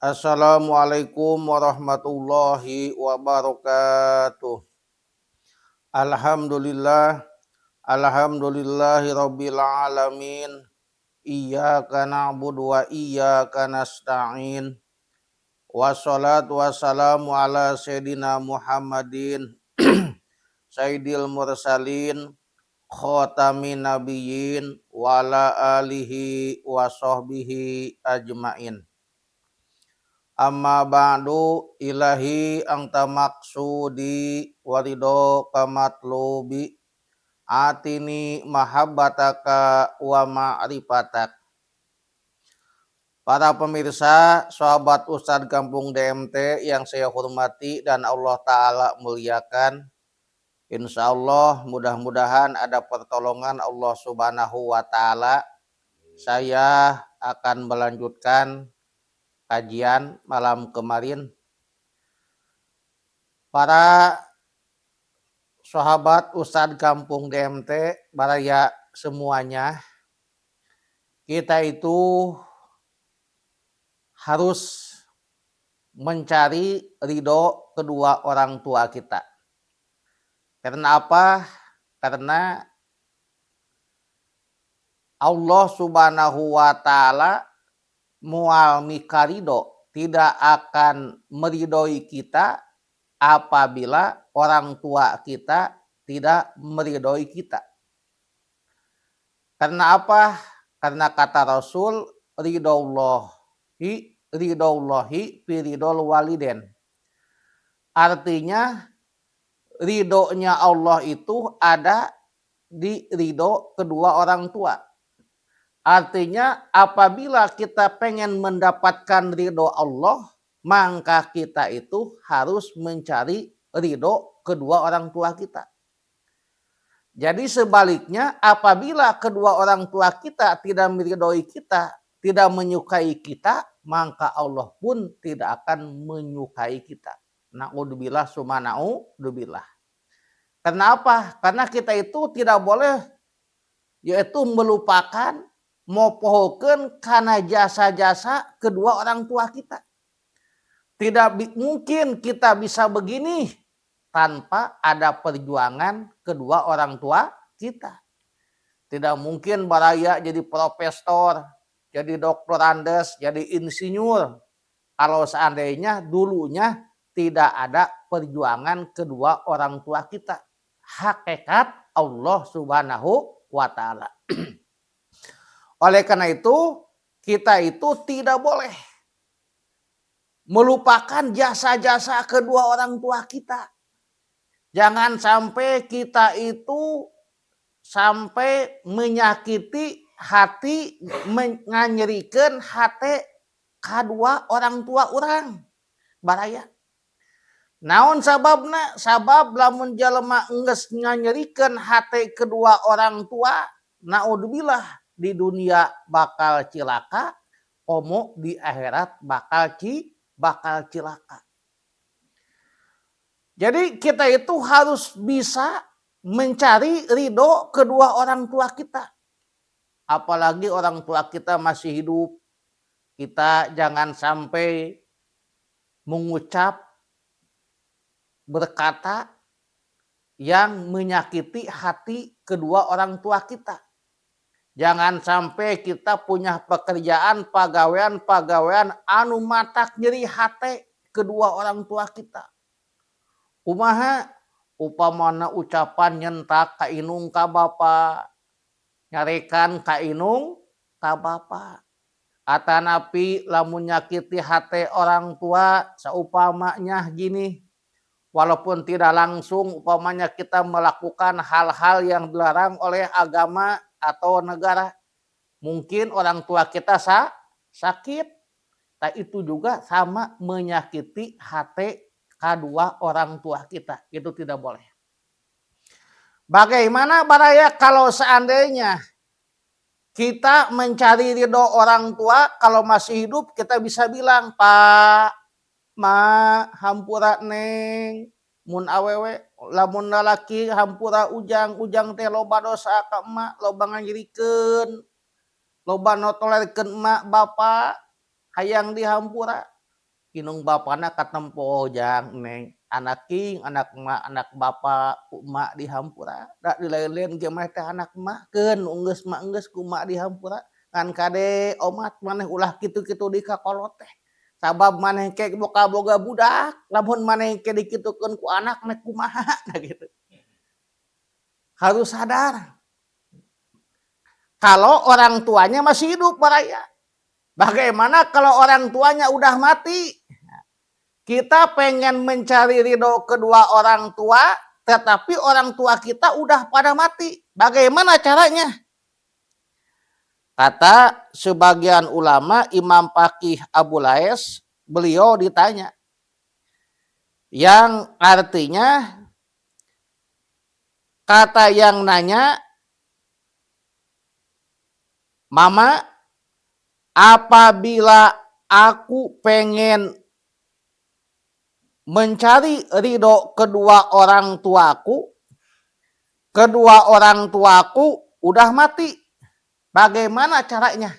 Assalamualaikum warahmatullahi wabarakatuh. Alhamdulillah, alhamdulillahi rabbil alamin. Iyyaka na'budu wa iyyaka nasta'in. Wassalatu wassalamu ala sayyidina Muhammadin sayyidil mursalin khatamin nabiyyin wa ala alihi wa sahbihi ajmain. Amma ba'du ilahi anta maksudi warido kamatlubi atini mahabbataka wa ma'rifatak. Para pemirsa, sahabat Ustadz Kampung DMT yang saya hormati dan Allah Ta'ala muliakan. Insya Allah mudah-mudahan ada pertolongan Allah Subhanahu wa Ta'ala. Saya akan melanjutkan kajian malam kemarin. Para sahabat Ustadz Kampung DMT, baraya semuanya, kita itu harus mencari ridho kedua orang tua kita. Karena apa? Karena Allah Subhanahu wa Ta'ala mual mikarido tidak akan meridhoi kita apabila orang tua kita tidak meridhoi kita. Karena apa? Karena kata Rasul, ridhollahi fi ridhol waliden. Artinya ridhonya Allah itu ada di ridho kedua orang tua. Artinya apabila kita pengen mendapatkan ridho Allah, maka kita itu harus mencari ridho kedua orang tua kita. Jadi sebaliknya, apabila kedua orang tua kita tidak meridhoi kita, tidak menyukai kita, maka Allah pun tidak akan menyukai kita. Na'udzubillah summa na'udzubillah. Kenapa? Karena kita itu tidak boleh yaitu melupakan mopohokeun kana jasa-jasa kedua orang tua kita. Tidak mungkin kita bisa begini tanpa ada perjuangan kedua orang tua kita. Tidak mungkin baraya jadi profesor, jadi doktor Andes, jadi insinyur. Kalau seandainya dulunya tidak ada perjuangan kedua orang tua kita. Hakikat Allah Subhanahu wa Ta'ala. Oleh karena itu, kita itu tidak boleh melupakan jasa-jasa kedua orang tua kita. Jangan sampai kita itu sampai menyakiti hati, menganyerikan hati kedua orang tua orang. Baraya. Naon sababna? Sabab lamun jalema enggeus nganyerikeun hati kedua orang tua, naudzubillah di dunia bakal cilaka, komo di akhirat bakal cilaka. Jadi kita itu harus bisa mencari ridho kedua orang tua kita. Apalagi orang tua kita masih hidup, kita jangan sampai mengucap berkata yang menyakiti hati kedua orang tua kita. Jangan sampai kita punya pekerjaan pagawean anu matak nyeri hati kedua orang tua kita. Kumaha upamana ucapan nyentak ka inung ka bapa, nyarekan ka inung ka bapa. Atanapi lamun nyakiti hati orang tua saupamanya gini, walaupun tidak langsung upamanya kita melakukan hal-hal yang dilarang oleh agama atau negara. Mungkin orang tua kita sakit. Nah itu juga sama menyakiti hati kedua orang tua kita. Itu tidak boleh. Bagaimana baraya kalau seandainya kita mencari ridho orang tua, kalau masih hidup kita bisa bilang, Pak, Ma, hampura neng, mun awewe, lamun lalaki hampura ujang teh loba dosa ka emak, loba ngajirikeun, loba notolerkeun emak bapa, hayang dihampura. inung bapana katempo jang neng anak king anak emak anak bapak emak di hampura da dilain-lain ge mah teh anak emak keun unggeus mak geus ku emak di hampura ngan kade omat maneh ulah kitu-kitu di kakolot teh sabab maneh ke boga budak lamun maneh ke dikitukeun ku anak meh kumaha nah gitu harus sadar kalau orang tuanya masih hidup baraya. Bagaimana kalau orang tuanya udah mati? Kita pengen mencari ridho kedua orang tua, tetapi orang tua kita udah pada mati. Bagaimana caranya? Kata sebagian ulama, Imam Faqih Abu Laes, beliau ditanya. Yang artinya, kata yang nanya, Mama, apabila aku pengen mencari ridho kedua orang tuaku udah mati. Bagaimana caranya?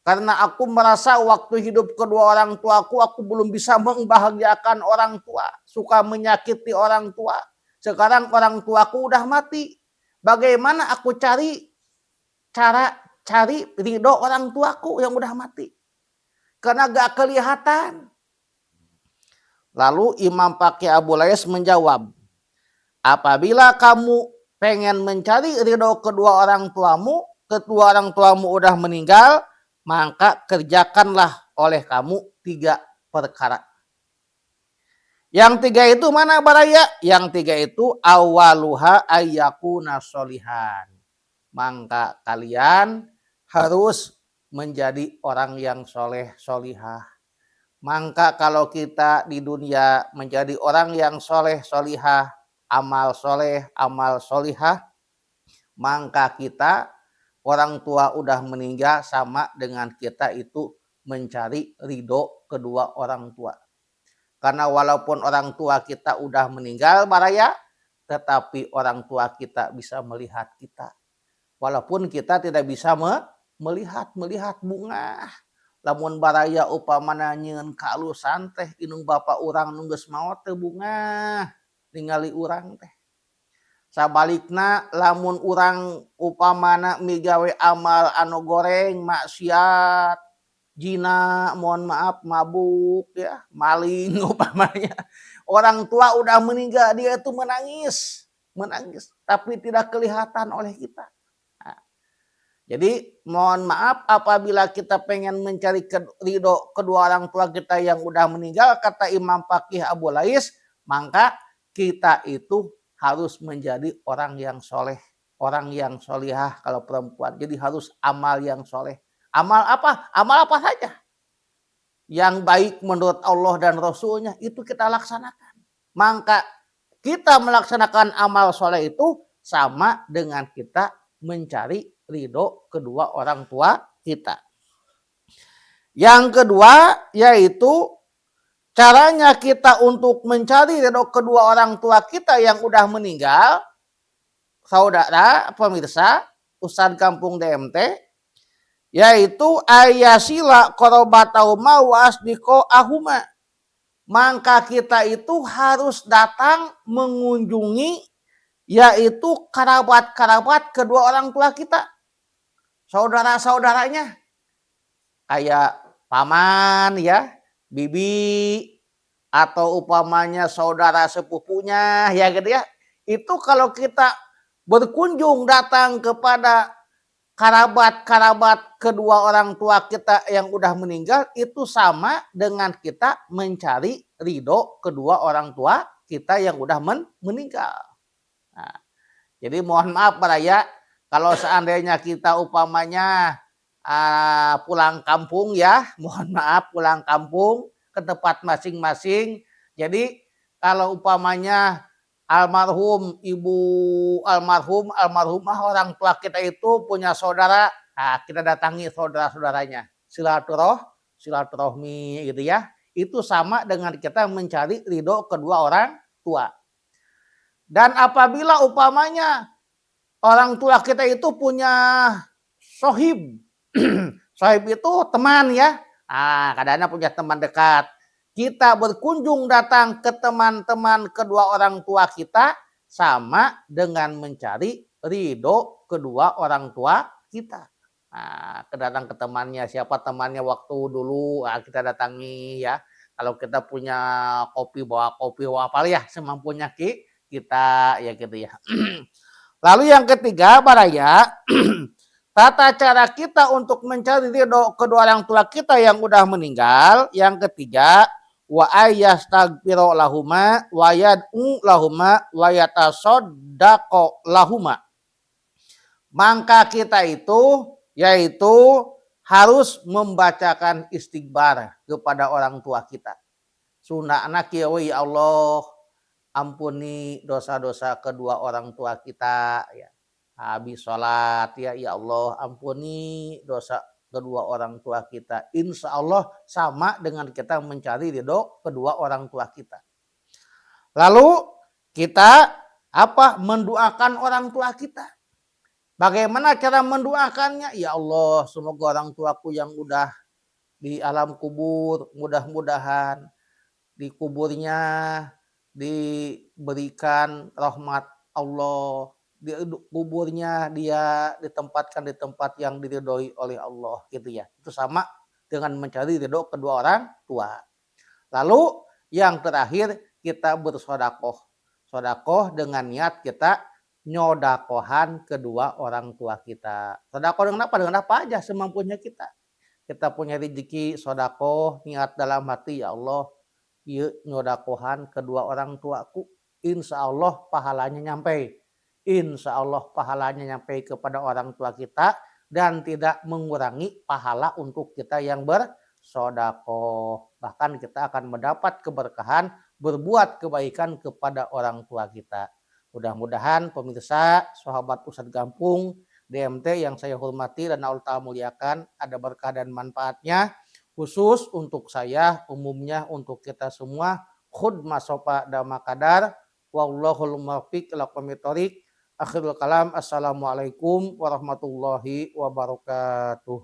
Karena aku merasa waktu hidup kedua orang tuaku, aku belum bisa membahagiakan orang tua. Suka menyakiti orang tua. Sekarang orang tuaku udah mati. Bagaimana aku cari ridho orang tuaku yang udah mati? Karena gak kelihatan. Lalu Imam Faqih Abu Laes menjawab, apabila kamu pengen mencari ridho kedua orang tuamu udah meninggal, maka kerjakanlah oleh kamu 3 perkara. Yang 3 itu mana baraya? Yang 3 itu awaluha ayyakuna sholihan. Maka kalian harus menjadi orang yang soleh solihah. Maka kalau kita di dunia menjadi orang yang soleh solihah, amal soleh, amal solihah, maka kita orang tua udah meninggal sama dengan kita itu mencari ridho kedua orang tua. Karena walaupun orang tua kita udah meninggal baraya, tetapi orang tua kita bisa melihat kita. Walaupun kita tidak bisa melihat bunga. Lamun baraya upamana nyeun kalusan teh inung bapak urang nu geus maot teh bunga ningali urang teh. Sabalikna lamun urang upamana migawe amal anu goreng maksiat jina mohon maaf mabuk ya maling upamanya orang tua udah meninggal dia itu menangis tapi tidak kelihatan oleh kita. Jadi mohon maaf apabila kita pengen mencari ridho kedua orang tua kita yang udah meninggal, kata Imam Faqih Abu Laes, maka kita itu harus menjadi orang yang soleh, orang yang solihah kalau perempuan. Jadi harus amal yang soleh. Amal apa? Amal apa saja yang baik menurut Allah dan Rasulnya itu kita laksanakan. Maka kita melaksanakan amal soleh itu sama dengan kita mencari ridho kedua orang tua kita. Yang kedua yaitu caranya kita untuk mencari ridho kedua orang tua kita yang udah meninggal. Saudara pemirsa, Ustadz Kampung DMT, yaitu ayasila qorobatahuma wa asdiko ahuma. Maka kita itu harus datang mengunjungi yaitu kerabat-kerabat kedua orang tua kita. Saudara-saudaranya. Kayak paman ya, bibi, atau upamanya saudara sepupunya ya gitu ya. Itu kalau kita berkunjung datang kepada kerabat-kerabat kedua orang tua kita yang udah meninggal, itu sama dengan kita mencari ridho kedua orang tua kita yang udah meninggal. Nah, jadi mohon maaf baraya kalau seandainya kita upamanya pulang kampung ya, mohon maaf pulang kampung ke tempat masing-masing. Jadi kalau upamanya almarhum ibu almarhumah orang tua kita itu punya saudara, nah kita datangi saudara-saudaranya, silaturahmi gitu ya. Itu sama dengan kita mencari ridho kedua orang tua. Dan apabila upamanya orang tua kita itu punya sohib, sohib itu teman ya. Kadang-kadang punya teman dekat. kita berkunjung datang ke teman-teman kedua orang tua kita sama dengan mencari ridho kedua orang tua kita. Nah, kedatang ke temannya, siapa temannya waktu dulu, kita datangi ya. Kalau kita punya kopi, bawa apa ya semampunya kita ya gitu ya. Lalu yang ketiga, baraya, tata cara kita untuk mencari ridho kedua orang tua kita yang udah meninggal. Yang ketiga, wa ayastaghfiru lahuma wa yad'u lahuma wa yatasaddaqu lahuma. Maka kita itu yaitu harus membacakan istighfar kepada orang tua kita. Sunnah anak ya Allah, ampuni dosa-dosa kedua orang tua kita ya. Habis sholat ya Allah ampuni dosa kedua orang tua kita. Insya Allah sama dengan kita mencari ridho kedua orang tua kita. Lalu kita mendoakan orang tua kita. Bagaimana cara mendoakannya? Ya Allah, semoga orang tuaku yang udah di alam kubur, mudah-mudahan di kuburnya diberikan rahmat Allah, di kuburnya dia ditempatkan di tempat yang diridhoi oleh Allah gitu ya. Itu sama dengan mencari ridho kedua orang tua. Lalu yang terakhir kita bersedekah. Sedekah dengan niat kita nyodakohan kedua orang tua kita. Sedekah dengan apa? Dengan apa aja semampunya kita. Kita punya rezeki sedekah, niat dalam hati ya Allah, ieu nyodakohan kedua orang tuaku. Insya Allah pahalanya nyampe. Insya Allah pahalanya nyampe kepada orang tua kita dan tidak mengurangi pahala untuk kita yang bersedekah. Bahkan kita akan mendapat keberkahan berbuat kebaikan kepada orang tua kita. Mudah-mudahan pemirsa, sahabat Ustadz Gampung, DMT yang saya hormati dan Allah Ta'ala muliakan, ada berkah dan manfaatnya. Khusus untuk saya, umumnya untuk kita semua. Khud masofa dama kadar. Wallahul muwaffiq ila aqwamit thoriq. Akhirul kalam. Assalamualaikum warahmatullahi wabarakatuh.